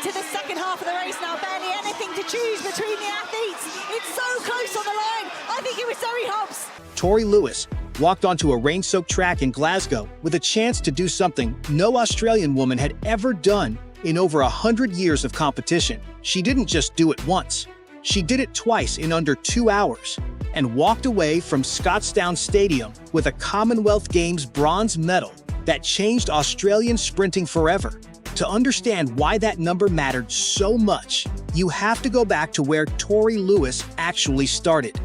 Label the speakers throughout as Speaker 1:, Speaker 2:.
Speaker 1: into the second half of the race now. Barely anything to choose between the athletes. It's so close on the line. I think it was Zoe Hobbs.
Speaker 2: Torrie Lewis walked onto a rain-soaked track in Glasgow with a chance to do something no Australian woman had ever done in over 100 years of competition. She didn't just do it once. She did it twice in under 2 hours and walked away from Scotstoun Stadium with a Commonwealth Games bronze medal that changed Australian sprinting forever. To understand why that number mattered so much, you have to go back to where Torrie Lewis actually started.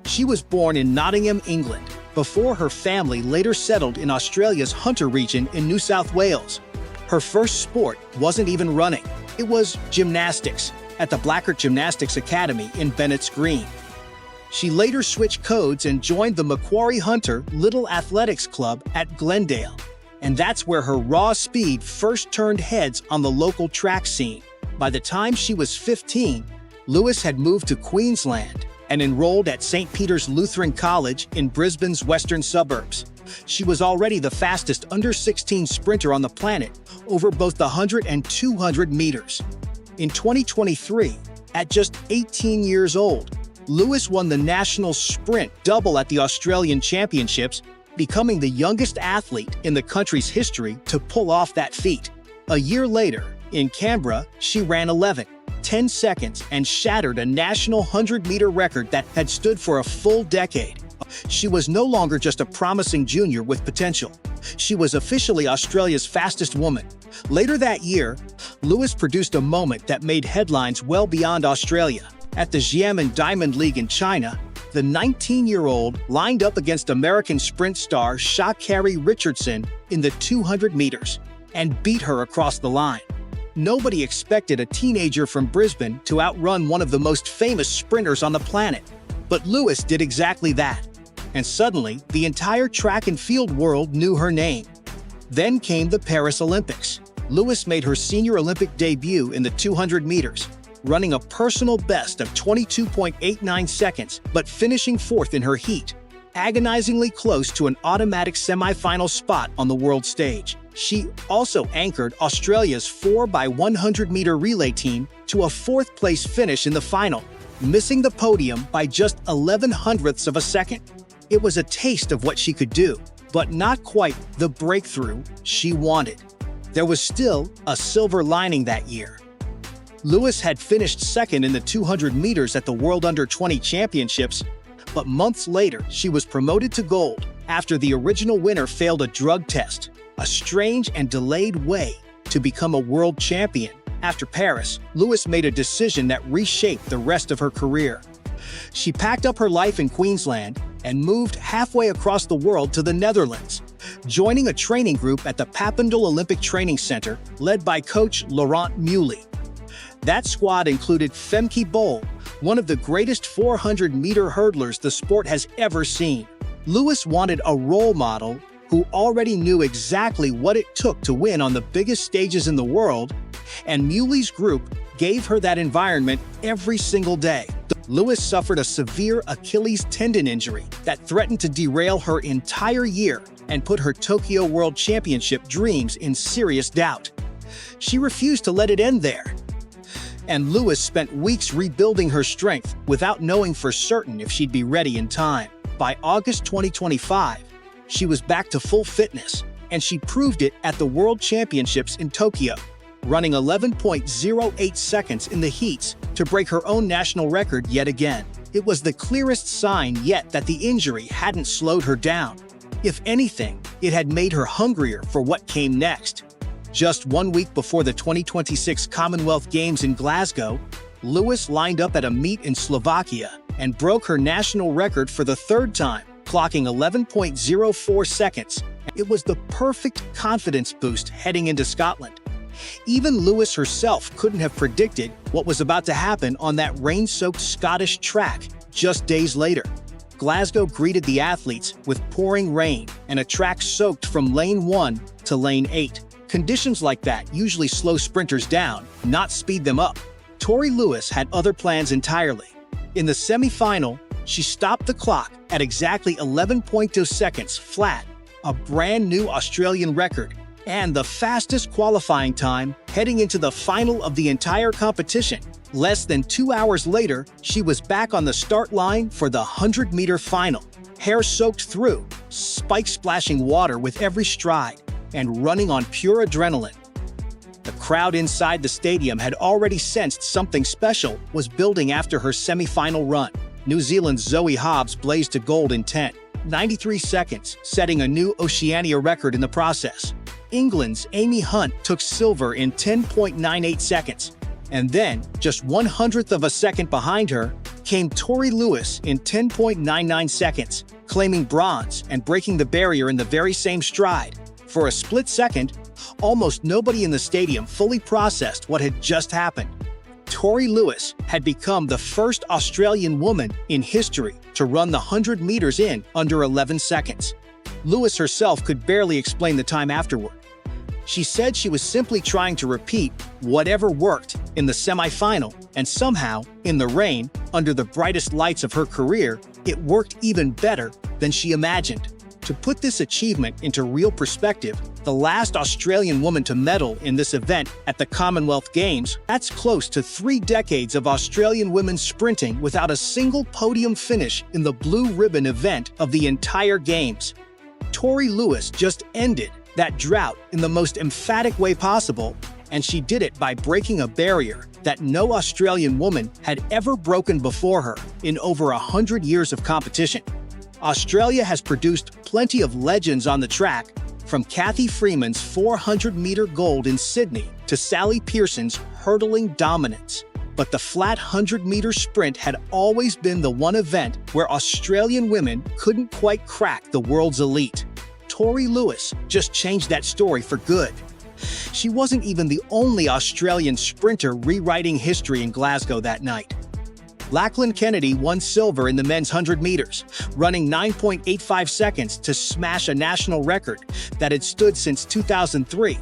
Speaker 2: She was born in Nottingham, England, before her family later settled in Australia's Hunter region in New South Wales. Her first sport wasn't even running. It was gymnastics at the Blackheart Gymnastics Academy in Bennetts Green. She later switched codes and joined the Macquarie Hunter Little Athletics Club at Glendale. And that's where her raw speed first turned heads on the local track scene. By the time she was 15, Lewis had moved to Queensland and enrolled at St. Peter's Lutheran College in Brisbane's western suburbs. She was already the fastest under-16 sprinter on the planet over both the 100 and 200 meters. In 2023, at just 18 years old, Lewis won the national sprint double at the Australian Championships, becoming the youngest athlete in the country's history to pull off that feat. A year later, in Canberra, she ran 11:10 seconds and shattered a national 100-meter record that had stood for a full decade. She was no longer just a promising junior with potential. She was officially Australia's fastest woman. Later that year, Lewis produced a moment that made headlines well beyond Australia. At the Xiamen Diamond League in China, the 19-year-old lined up against American sprint star Sha'Carri Richardson in the 200 meters and beat her across the line. Nobody expected a teenager from Brisbane to outrun one of the most famous sprinters on the planet. But Lewis did exactly that. And suddenly, the entire track and field world knew her name. Then came the Paris Olympics. Lewis made her senior Olympic debut in the 200 meters, running a personal best of 22.89 seconds, but finishing fourth in her heat, agonizingly close to an automatic semifinal spot on the world stage. She also anchored Australia's 4x100-meter relay team to a fourth-place finish in the final, missing the podium by just 11/100ths of a second. It was a taste of what she could do, but not quite the breakthrough she wanted. There was still a silver lining that year. Lewis had finished second in the 200 meters at the World Under-20 Championships, but months later she was promoted to gold after the original winner failed a drug test, a strange and delayed way to become a world champion. After Paris, Lewis made a decision that reshaped the rest of her career. She packed up her life in Queensland and moved halfway across the world to the Netherlands, joining a training group at the Papendal Olympic Training Center led by coach Laurent Muley. That squad included Femke Bol, one of the greatest 400-meter hurdlers the sport has ever seen. Lewis wanted a role model who already knew exactly what it took to win on the biggest stages in the world, and Muley's group gave her that environment every single day. Lewis suffered a severe Achilles tendon injury that threatened to derail her entire year and put her Tokyo World Championship dreams in serious doubt. She refused to let it end there, and Lewis spent weeks rebuilding her strength without knowing for certain if she'd be ready in time. By August 2025, she was back to full fitness, and she proved it at the World Championships in Tokyo, running 11.08 seconds in the heats to break her own national record yet again. It was the clearest sign yet that the injury hadn't slowed her down. If anything, it had made her hungrier for what came next. Just 1 week before the 2026 Commonwealth Games in Glasgow, Lewis lined up at a meet in Slovakia and broke her national record for the third time, clocking 11.04 seconds. It was the perfect confidence boost heading into Scotland. Even Lewis herself couldn't have predicted what was about to happen on that rain-soaked Scottish track just days later. Glasgow greeted the athletes with pouring rain and a track soaked from lane 1 to lane 8. Conditions like that usually slow sprinters down, not speed them up. Torrie Lewis had other plans entirely. In the semi-final, she stopped the clock at exactly 11.2 seconds flat, a brand new Australian record, and the fastest qualifying time heading into the final of the entire competition. Less than 2 hours later, she was back on the start line for the 100-meter final. Hair soaked through, spikes splashing water with every stride, and running on pure adrenaline. The crowd inside the stadium had already sensed something special was building after her semi-final run. New Zealand's Zoe Hobbs blazed to gold in 10:93 seconds, setting a new Oceania record in the process. England's Amy Hunt took silver in 10.98 seconds. And then, just 1/100th of a second behind her, came Torrie Lewis in 10.99 seconds, claiming bronze and breaking the barrier in the very same stride. For a split second, almost nobody in the stadium fully processed what had just happened. Torrie Lewis had become the first Australian woman in history to run the 100 meters in under 11 seconds. Lewis herself could barely explain the time afterward. She said she was simply trying to repeat whatever worked in the semi-final, and somehow, in the rain, under the brightest lights of her career, it worked even better than she imagined. To put this achievement into real perspective, the last Australian woman to medal in this event at the Commonwealth Games, that's close to 3 decades of Australian women sprinting without a single podium finish in the blue ribbon event of the entire Games. Torrie Lewis just ended that drought in the most emphatic way possible, and she did it by breaking a barrier that no Australian woman had ever broken before her in over 100 years of competition. Australia has produced plenty of legends on the track, from Kathy Freeman's 400-meter gold in Sydney to Sally Pearson's hurdling dominance. But the flat 100-meter sprint had always been the one event where Australian women couldn't quite crack the world's elite. Torrie Lewis just changed that story for good. She wasn't even the only Australian sprinter rewriting history in Glasgow that night. Lachlan Kennedy won silver in the men's 100 meters, running 9.85 seconds to smash a national record that had stood since 2003.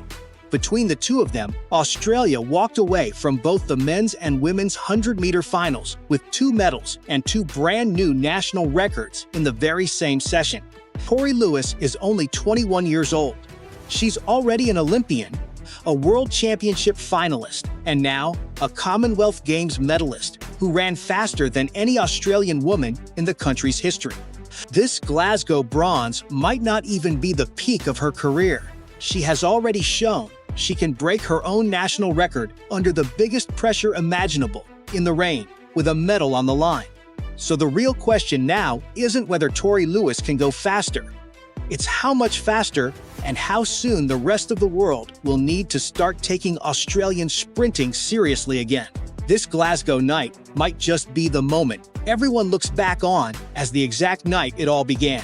Speaker 2: Between the two of them, Australia walked away from both the men's and women's 100-meter finals with 2 medals and 2 brand-new national records in the very same session. Torrie Lewis is only 21 years old. She's already an Olympian, a World Championship finalist, and now a Commonwealth Games medalist who ran faster than any Australian woman in the country's history. This Glasgow bronze might not even be the peak of her career. She has already shown she can break her own national record under the biggest pressure imaginable, in the rain, with a medal on the line. So the real question now isn't whether Torrie Lewis can go faster. It's how much faster and how soon the rest of the world will need to start taking Australian sprinting seriously again. This Glasgow night might just be the moment everyone looks back on as the exact night it all began.